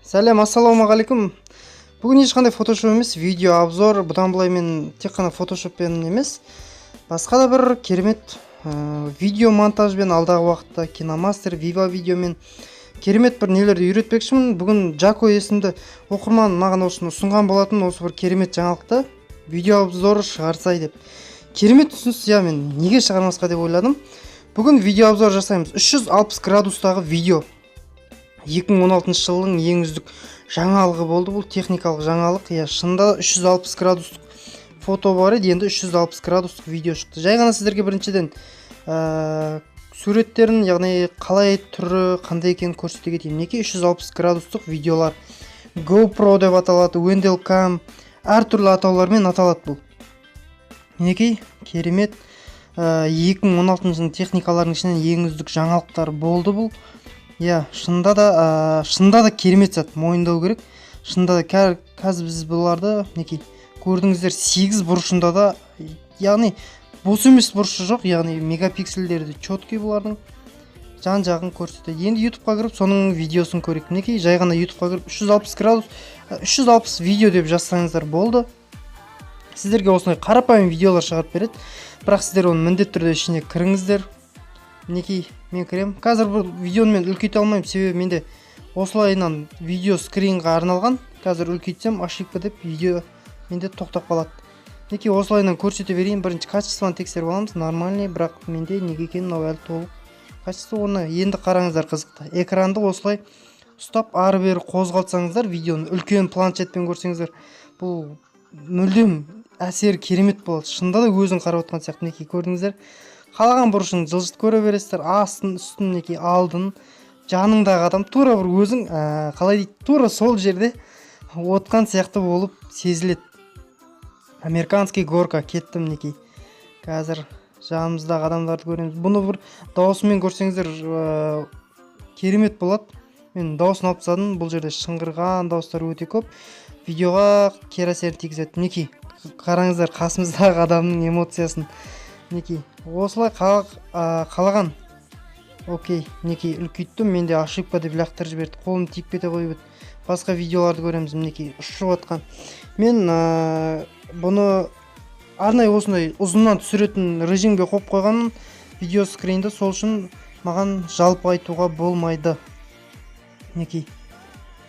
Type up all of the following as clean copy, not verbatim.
Сәлем, ассалаумағалейкум. Бүгін ешқандай фотошоп емес, видео обзор. Бұдан былай мен тек қана фотошоппен емес, басқа да бір керемет видео монтажбен алдағы уақытта киномастер, вива видеомен керемет бір нелерді үйретпекшімін. Бүгін Джако есімді оқырман маған осыны ұсынған болатын, осы бір керемет жаңалықты видео обзор шығарсай деп. Керемет ұсыныс, мен неге шығармасқа деп ойладым. Бүгін видео обзор жасаймыз. 360 градустағы видео. 2016 жылдың ең үздік жаңалығы болды. Бұл техникалық жаңалық. Шынында 360 градустық фото бар еді, енді 360 градустық видео шықты. Жай ғана сіздерге біріншіден суреттерін, яғни қалай түрі, қандай екенін көрсете кетейін. Неке 360 градустық видеолар GoPro деп аталады, Wendell Cam, әртүрлі атаулармен аталады бұл. Неке керемет 2016 жылдың техникаларының ішінен ең үздік жаңалықтар болды бұл. Шында да керемет зат, мойындау керек. Шында да қазір біз бұларды көрдіңіздер 8 бұрышында да, яғни бос емес бұрышы жоқ, яғни мегапиксельдері четкий бұлардың, жан жағын көрсетеді. Енді ютубқа кіріп соның видеосын көрейік. Мінекей жай ғана ютубқа кіріп 360 видео деп жазсаңыздар болды. Сіздерге осындай қарапайым видеолар шығарып береді. Бірақ сіздер оны міндетті түрде ішіне кіріңіздер. Мінекей мен кірем. Қазір бұл видеоны мен үлкейте алмаймын, себебі менде осылайынан видео скринға арналған. Қазір үлкейтсем ошибка деп видео менде тоқтап қалады. Мінекей осылайынан көрсете берейін. Бірінші качествоны тексеріп аламыз, нормальный, бірақ менде неге екенін әлі толық качество. Оны енді қараңыздар, қызықты. Экранды осылай ұстап ары бері қозғалтсаңыздар, видеоны үлкен планшетпен көрсеңіздер, бұл мүлдем әсері керемет болады. Шында да өзің қарап отқан сияқты. Мінекей көрдіңіздер. Қалаған бұрышын жылжытып көре бересіздер. Астын, үстін, алдын, жаныңдағы адам тура бір өзің қалай дейді, тура сол жерде отқан сияқты болып сезіледі. Американский горка кеттім. Мінекей қазір жанымыздағы адамдарды көреміз. Бұны бір даусымен көрсеңіздер керемет болады. Мен дауысын алып тастадым. Бұл жерде шыңғырған дауыстар өте көп, видеоға кері әсер тигізеді. Мінекей қараңыздар қасымыздағы адамның эмоциясын. Мінекей осылай қалаған. Окей, мінекей үлкейттім, менде ошибка деп лақтырып жіберді, қолым тиіп кете қойып еді. Басқа видеоларды көреміз. Мінекей ұшып жатқан. Мен бұны арнайы осындай ұзыннан түсіретін режимге қойып қойғанмын, видео скринді. Сол үшін маған жалпы айтуға болмайды. Мінекей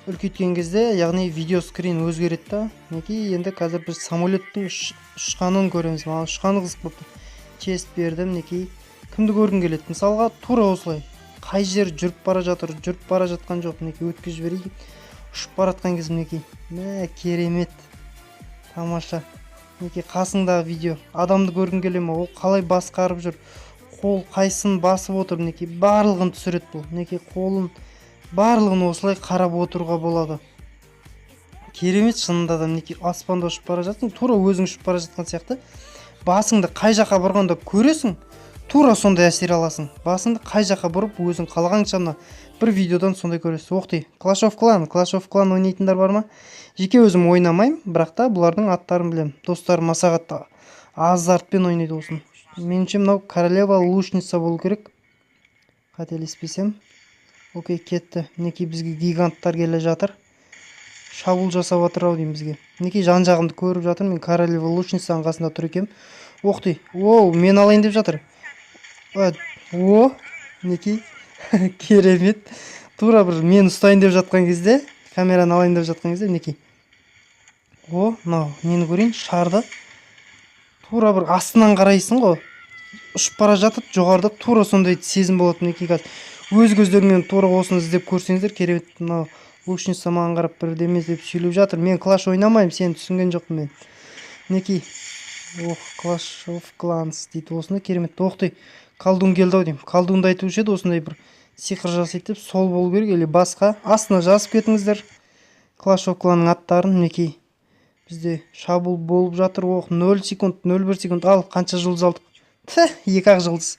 үлкейткен кезде, яғни видео скрин өзгереді. Мінекей енді қазір біз самолеттің ұшқанын көреміз. Маған ұшқаны қызық болды. Чест бердім. Мінекей кімді көргім келеді? Мысалға тура осылай қай жер жүріп бара жатқан жоқ. Мінекей өткізіп жіберейік. Ұшып баратқан кез мінекей. Керемет. Тамаша. Мінекей қасыңдағы видео. Адамды көргім келе ме? Ол қалай басқарып жүр? Қол қайсын басып отыр? Мінекей барлығын түсіреді бұл. Мінекей қолын барлығын осылай қарап отыруға болады. Керемет шынында да. Мінекей аспанда ұшып бара жатсың, тура өзің ұшып бара жатқан сияқты. Басыңды қай жаққа бұрғанда көресің, тура сондай әсер аласың. Басыңды қай жаққа бұрып, өзің қалағанша бір видеодан сондай көресіз. Оқтай, Clash of Clan ойнайтындар бар ма? Жеке өзім ойнамаймын, бірақ та бұлардың аттарын білем. Достарым масағатта азартпен ойнайды осыны. Меніңше мынау королева лучница болу керек. Қателеспесем. Окей, кетті. Мінекей бізге гиганттар келе жатыр. Шабуыл жасап жатыр-ау деймін бізге. Мінекей жан-жағымды көріп жатыр. Мен королева лучницаның қасында тұр екем. Оқтай, мен алайын деп жатыр. Мінекей керемет. Тура бір мен ұстайын деп жатқан кезде, камераны алайын деп жатқан кезде, мінекей. Нені көрейін, шарды. Тура бір астынан қарайсың ғой. Ұшып бара жатып, жоғарыда тура сондай сезім болады. Мінекей қазір өз көздеріңмен тура осыны іздеп көрсеңіздер, керемет. Мынау лучница маған қарап бірдеме деп сөйлеп жатыр. Мен Clash ойнамаймын, сені түсінген жоқпын мен. Мінекей. Clash of Clans дейді. Осыны керемет. Оқтай, колдун келді-ау деймін. Колдунды айтушы еді, осындай бір сиқыр жасайды деп, сол болу керек, или басқа. Астына жазып кетіңіздер Clash of Clan'ның аттарын. Мінекей бізде шабуыл болып жатыр. 0 секунд, 01 секунд. Ал, қанша жұлдыз алдық? 2-ақ жұлдыз.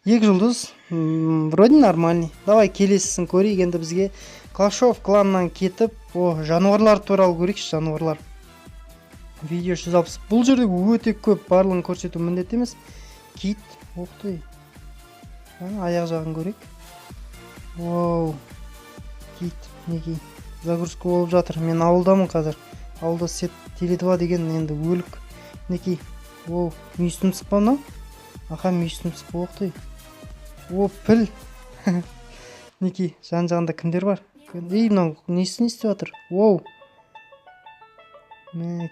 2 жұлдыз. Вроде нормальный. Давай келесісін көрейік. Енді бізге Clash of Clan'нан кетіп, жануарлар туралы көрейікші, жануарлар. Видео 360. Бұл жерде өте көп, барлығын көрсету міндет емес. Кит. Оқтай. Аяқ жағын көрейік. Кит. Мінекей. загрузка болып жатыр. Мен ауылдамын қазір. Ауылда свет Теле2 деген енді өлік. Мінекей. Оу, мүйістің сықпа мынау. Аха, мүйістің сықпа оқты. О, піл. Мінекей, жан-жағында кімдер бар? Ей, мынау несін істеп жатыр? Оу.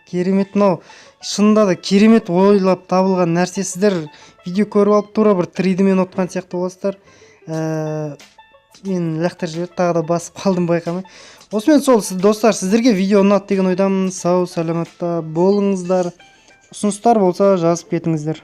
Керемет мынау. Шынында да керемет ойлап табылған нәрсе. Сіздер видео көріп алып тура бір 3D мен отқан сияқты боласыздар. Мен лақтар жіберіп тағы да басып қалдым байқамай. Осымен сол достар, сіздерге видео ұнады деген ойдамын. Сау саламатта болыңыздар. Ұсыныстар болса жазып кетіңіздер.